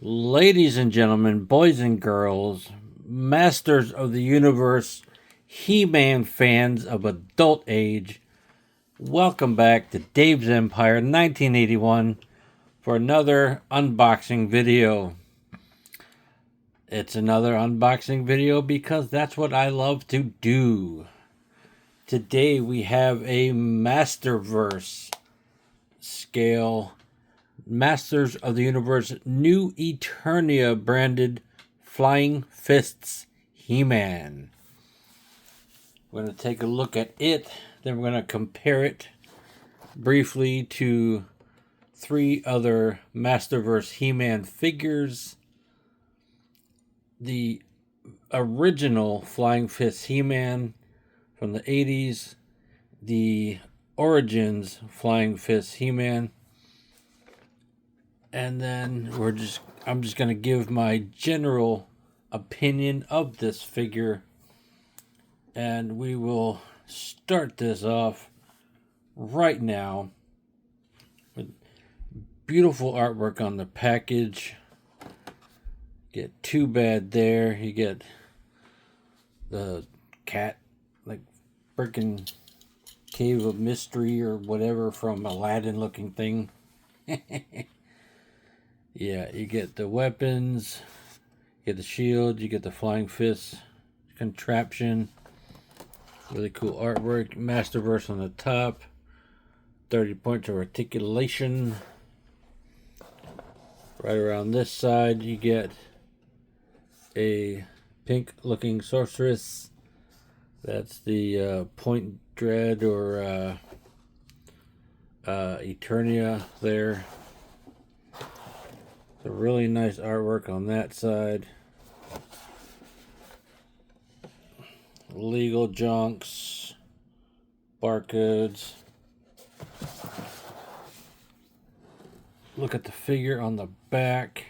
Ladies and gentlemen, boys and girls, masters of the universe, He-Man fans of adult age, welcome back to Dave's Empire 1981 for another unboxing video. It's another unboxing video because that's what I love to do. Today we have a Masterverse scale Masters of the Universe new Eternia branded Flying Fists He-Man. We're going to take a look at it, then we're going to compare it briefly to three other Masterverse He-Man figures. The original Flying Fists He-Man from the 80s, the Origins Flying Fists He-Man, and then I'm just going to give my general opinion of this figure. And we will start this off right now with beautiful artwork on the package. Get Too Bad there. You get the cat, like freaking Cave of Mystery or whatever from Aladdin looking thing. Yeah, you get the weapons, you get the shield, you get the flying fist contraption. Really cool artwork. Masterverse on the top. 30 points of articulation. Right around this side, you get a pink looking sorceress. That's the Point Dread or Eternia there. So really nice artwork on that side. Legal junks, barcodes. Look at the figure on the back.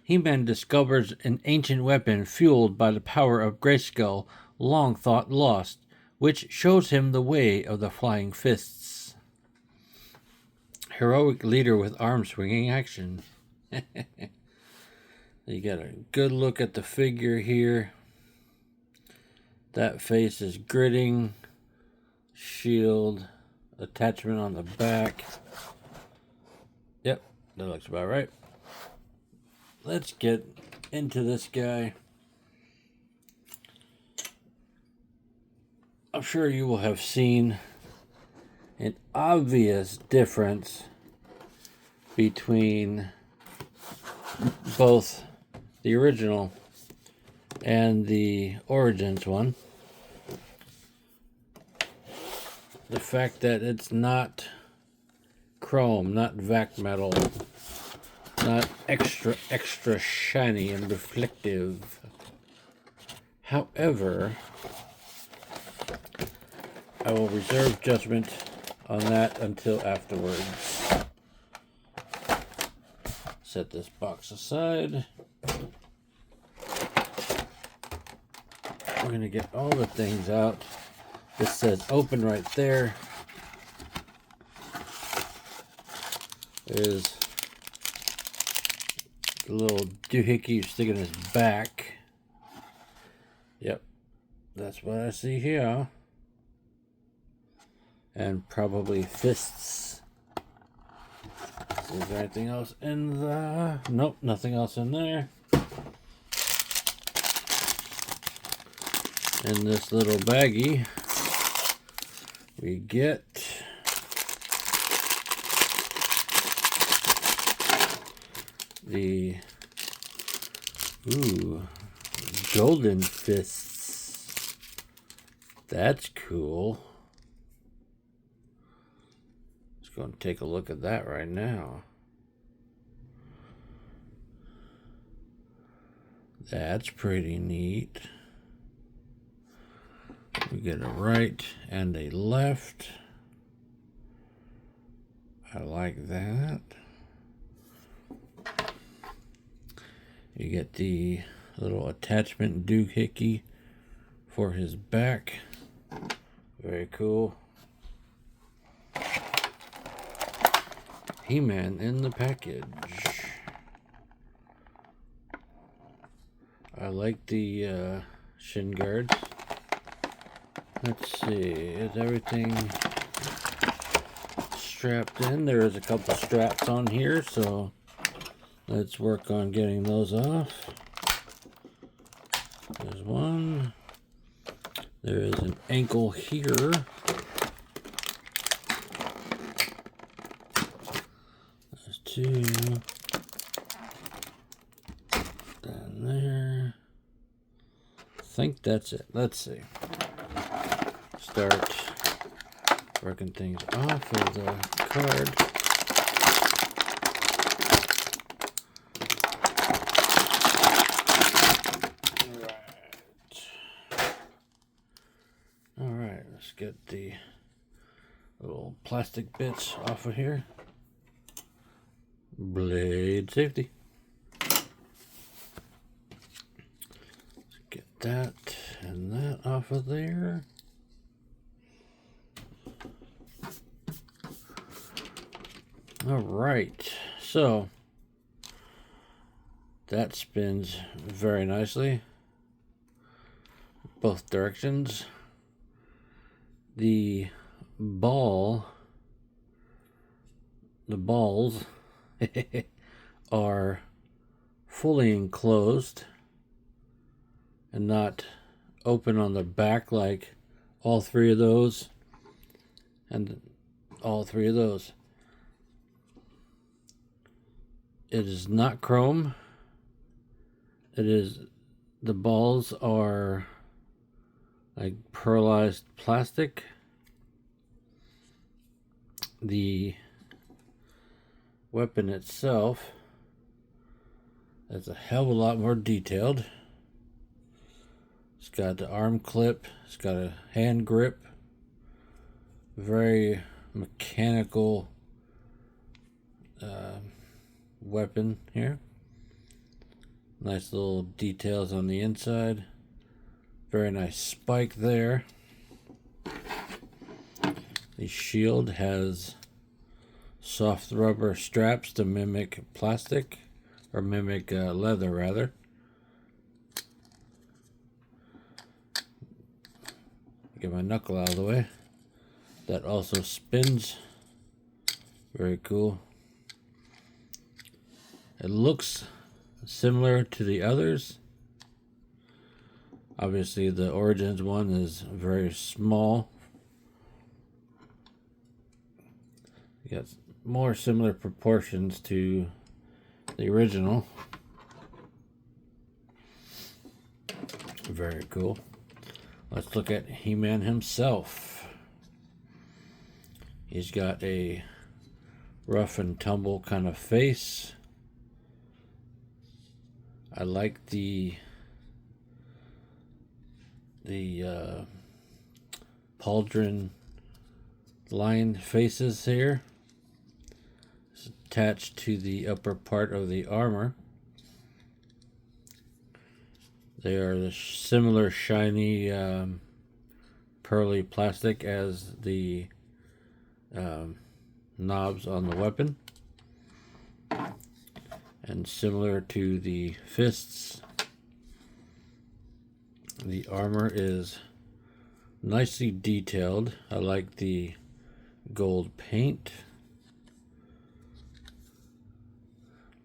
He-Man discovers an ancient weapon fueled by the power of Grayskull, long thought lost, which shows him the way of the flying fists. Heroic leader with arm swinging action. You got a good look at the figure here. That face is gritting. Shield attachment on the back. Yep, that looks about right. Let's get into this guy. I'm sure you will have seen an obvious difference between both the original and the Origins one. The fact that it's not chrome, not vac metal, not extra shiny and reflective. However, I will reserve judgment on that until afterwards. Set this box aside. We're going to get all the things out. This says open right there. There's a little doohickey sticking in his back. Yep, that's what I see here. And probably fists. Is there anything else in the... Nope, nothing else in there. In this little baggie, we get the golden fists. That's cool. Let's go and take a look at that right now. That's pretty neat. We get a right and a left. I like that. You get the little attachment doohickey for his back. Very cool. He-Man in the package. I like the shin guards. Let's see, is everything strapped in? There is a couple straps on here, so let's work on getting those off. There's one. There is an ankle here. There's two. Down there. I think that's it. Let's see. Start working things off of the card. Alright, let's get the little plastic bits off of here. Blade safety. Let's get that and that off of there. Alright, so that spins very nicely both directions. The balls are fully enclosed and not open on the back like all three of those and all three of those. It is not chrome. It is, the balls are like pearlized plastic. The weapon itself is a hell of a lot more detailed. It's got the arm clip, it's got a hand grip, very mechanical weapon here. Nice little details on the inside. Very nice spike there. The shield has soft rubber straps to mimic plastic, or mimic leather rather. Get my knuckle out of the way. That also spins. Very cool. It looks similar to the others. Obviously the Origins one is very small. You got more similar proportions to the original. Very cool. Let's look at He-Man himself. He's got a rough and tumble kind of face. I like the pauldron line faces here. It's attached to the upper part of the armor. They are the similar shiny pearly plastic as the knobs on the weapon, and similar to the fists. The armor is nicely detailed. I like the gold paint.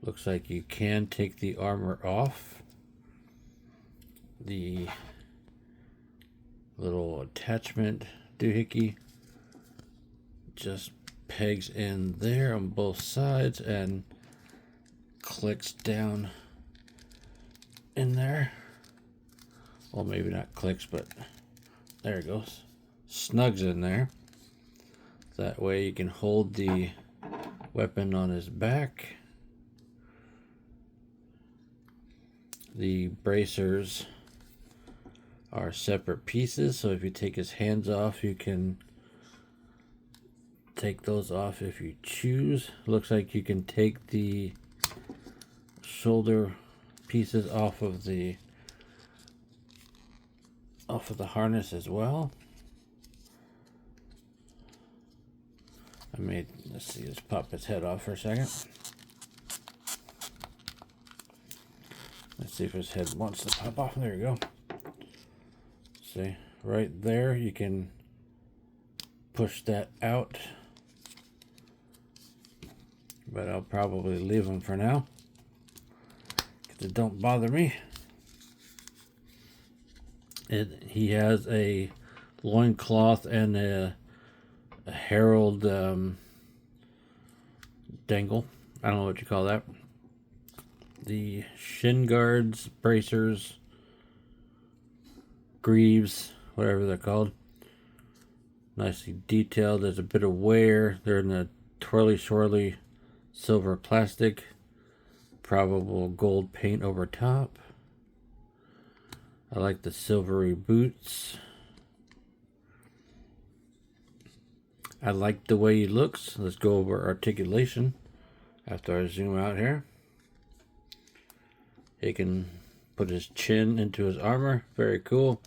Looks like you can take the armor off. The little attachment doohickey just pegs in there on both sides and clicks down in there. Well, maybe not clicks, but there it goes. Snugs in there. That way you can hold the weapon on his back. The bracers are separate pieces, so if you take his hands off, you can take those off if you choose. Looks like you can take the shoulder pieces off of the harness as well. Let's see, let's pop its head off for a second. Let's see if his head wants to pop off. There you go. See, right there, you can push that out. But I'll probably leave him for now, because it don't bother me. He has a loincloth and a herald dangle. I don't know what you call that. The shin guards, bracers, greaves, whatever they're called. Nicely detailed. There's a bit of wear. They're in the twirly swirly silver plastic. Probable gold paint over top. I like the silvery boots. I like the way he looks. Let's go over articulation after I zoom out here. He can put his chin into his armor. Very cool.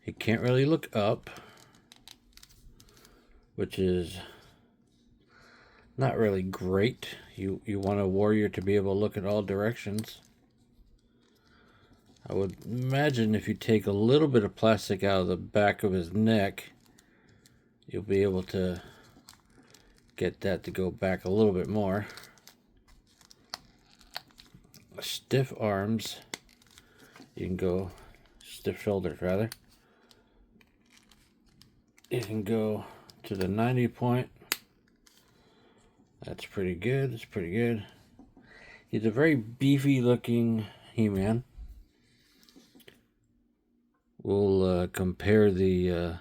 He can't really look up, which is not really great. You want a warrior to be able to look in all directions. I would imagine if you take a little bit of plastic out of the back of his neck, you'll be able to get that to go back a little bit more. Stiff arms. You can go, stiff shoulders rather. You can go to the 90 point. That's pretty good. It's pretty good. He's a very beefy looking He-Man. We'll compare the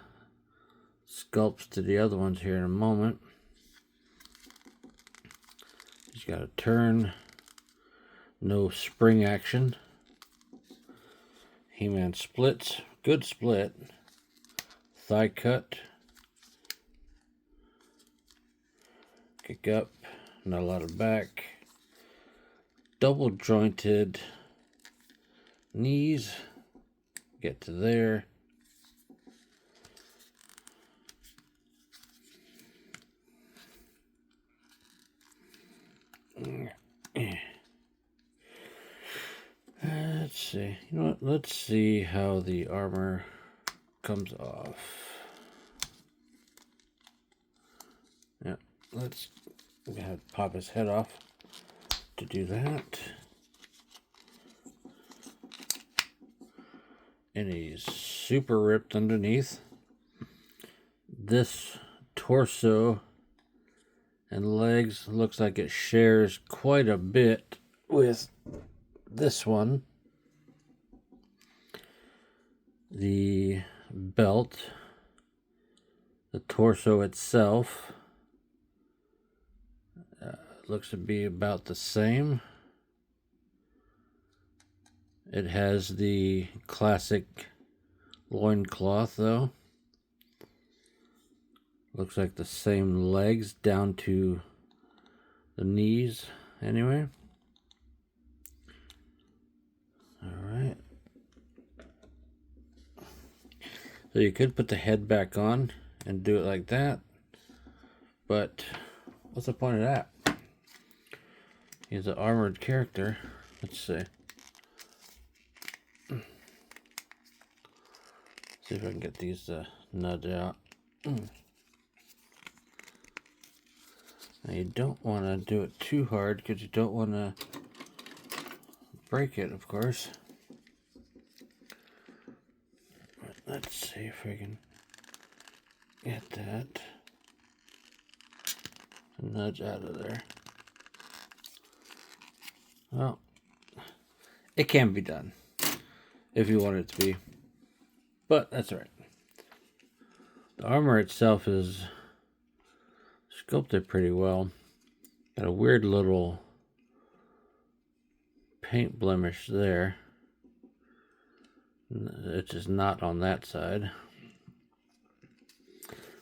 sculpts to the other ones here in a moment. He's got a turn. No spring action. He-Man splits. Good split. Thigh cut. Kick up. Not a lot of back. Double jointed knees. Get to there. Let's see. You know what? Let's see how the armor comes off. Yeah, let's pop his head off to do that. And he's super ripped underneath. This torso and legs looks like it shares quite a bit with this one. The belt, the torso itself looks to be about the same. It has the classic loincloth though. Looks like the same legs down to the knees anyway. Alright. So you could put the head back on and do it like that. But what's the point of that? He's an armored character. Let's see. See if I can get these to nudge out. Now you don't want to do it too hard because you don't want to break it, of course. But let's see if we can get that to nudge out of there. Well, it can be done if you want it to be, but that's all right. The armor itself is sculpted pretty well. Got a weird little paint blemish there. It's just not on that side.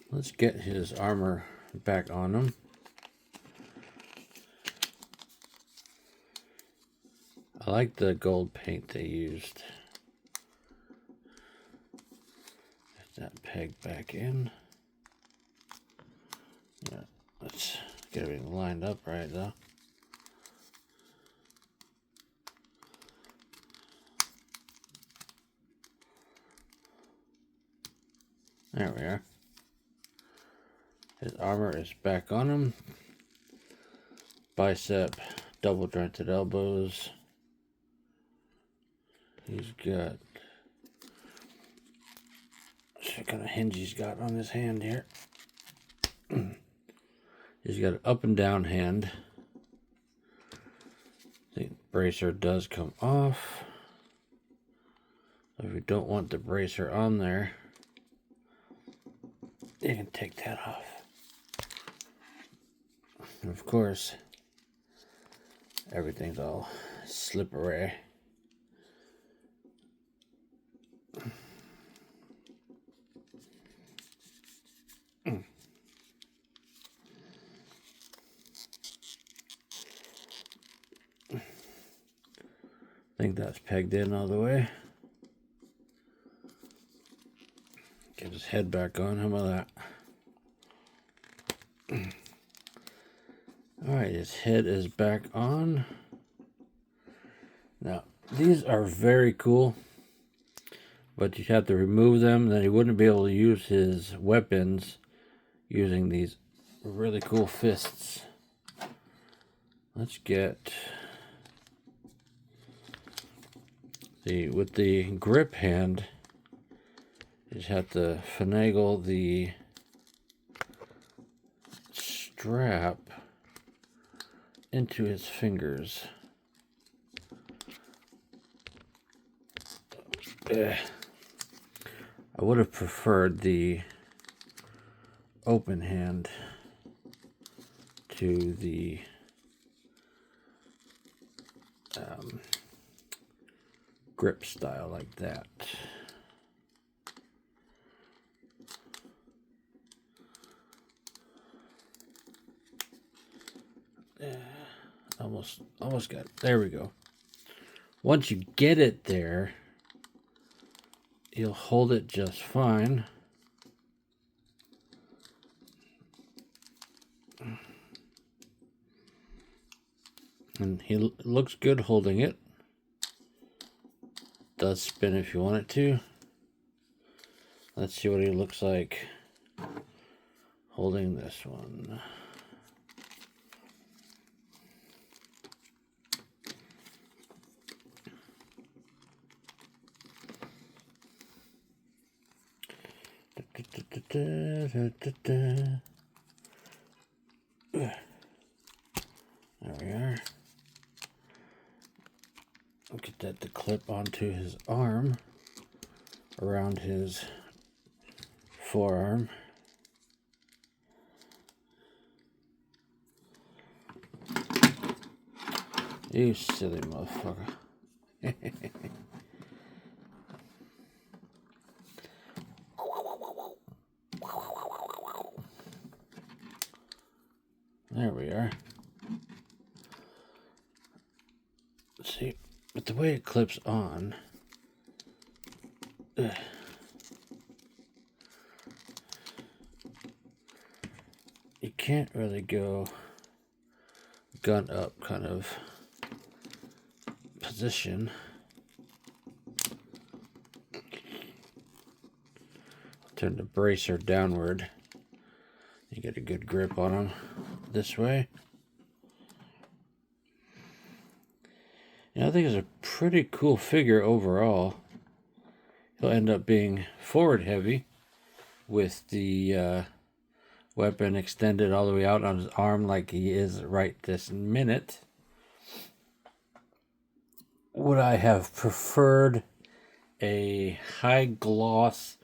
Let's get his armor back on him. I like the gold paint they used. Get that peg back in. Yeah, let's get everything lined up right though. There we are. His armor is back on him. Bicep, double jointed elbows. He's got... what kind of hinge he's got on his hand here. He's got an up and down hand. The bracer does come off. If you don't want the bracer on there, you can take that off. And of course, everything's all slippery. I think that's pegged in all the way. Get his head back on. How about that? Alright, his head is back on. Now, these are very cool, but you have to remove them. Then he wouldn't be able to use his weapons using these really cool fists. Let's get... with the grip hand, you just have to finagle the strap into his fingers. I would have preferred the open hand to the grip style like that. Almost got it. There we go. Once you get it there, you'll hold it just fine. And he looks good holding it. Does spin if you want it to. Let's see what he looks like holding this one. There we are. Get that to clip onto his arm, around his forearm. You silly motherfucker. There we are. Let's see, but the way it clips on, you can't really go gun up kind of position. Turn the bracer downward. You get a good grip on them this way. And I think it's a pretty cool figure overall. He'll end up being forward heavy with the weapon extended all the way out on his arm like he is right this minute. Would I have preferred a high gloss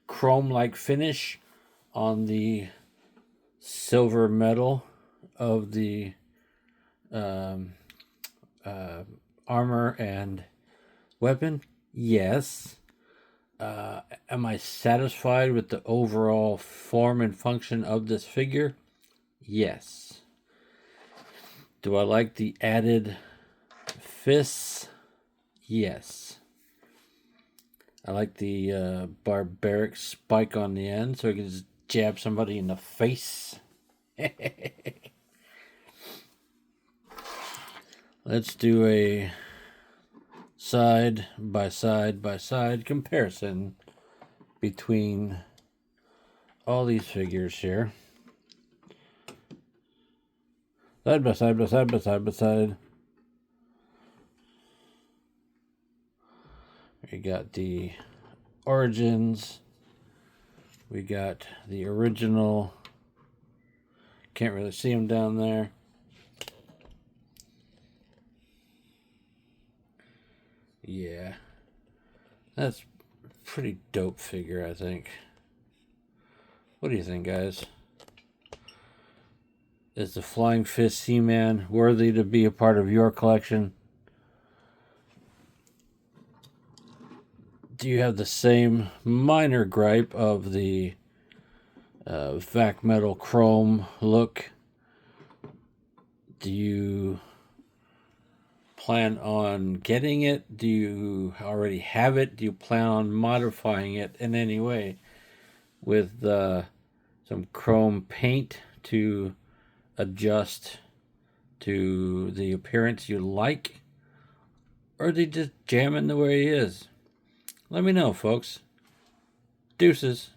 chrome-like finish on the silver metal of the armor and weapon? Yes. Am I satisfied with the overall form and function of this figure? Yes. Do I like the added fists? Yes. I like the barbaric spike on the end so I can just jab somebody in the face. Let's do a side by side by side comparison between all these figures here. Side by side by side by side by side. We got the Origins. We got the original. Can't really see them down there. Yeah. That's a pretty dope figure, I think. What do you think, guys? Is the Flying Fist He-Man worthy to be a part of your collection? Do you have the same minor gripe of the vac metal chrome look? Do you plan on getting it? Do you already have it? Do you plan on modifying it in any way with some chrome paint to adjust to the appearance you like? Or do you just jam in the way he is? Let me know, folks. Deuces.